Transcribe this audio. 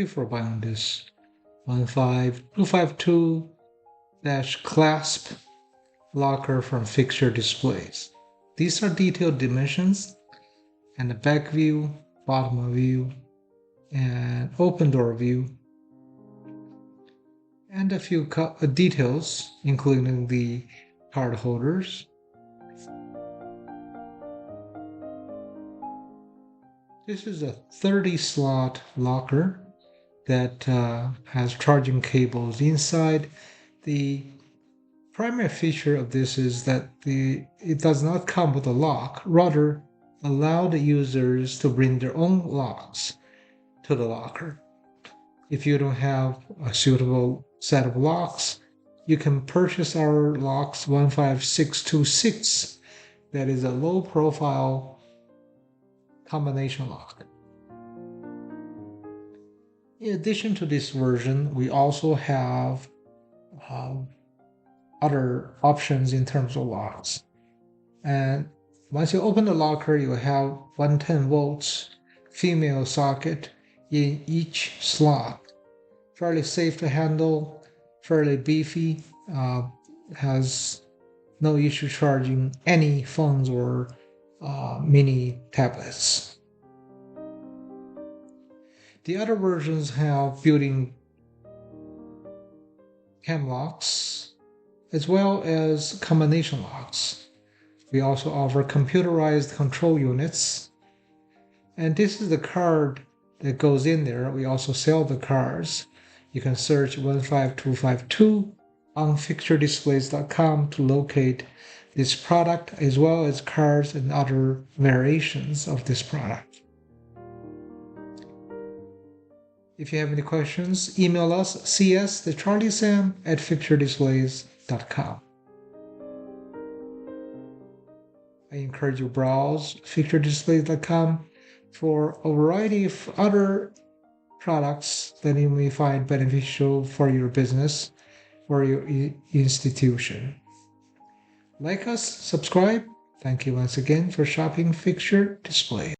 you for buying this 15252-CLASP locker from Fixture Displays. These are detailed dimensions and the back view, bottom view, and open door view, and a few details including the card holders. This is a 30-slot locker that has charging cables inside. The primary feature of this is that it does not come with a lock, rather allow the users to bring their own locks to the locker. If you don't have a suitable set of locks, you can purchase our locks 15626. That is a low profile combination lock. In addition to this version, we also have other options in terms of locks. And once you open the locker, you have 110 volts female socket in each slot. Fairly safe to handle, fairly beefy, has no issue charging any phones or mini tablets. The other versions have built-in cam locks as well as combination locks. We also offer computerized control units, and this is the card that goes in there. We also sell the cards. You can search 15252 on fixturedisplays.com to locate this product, as well as cards and other variations of this product. If you have any questions, email us cs@fixturedisplays.com. I encourage you to browse fixturedisplays.com for a variety of other products that you may find beneficial for your business or your institution. Like us, subscribe. Thank you once again for shopping Fixture Displays.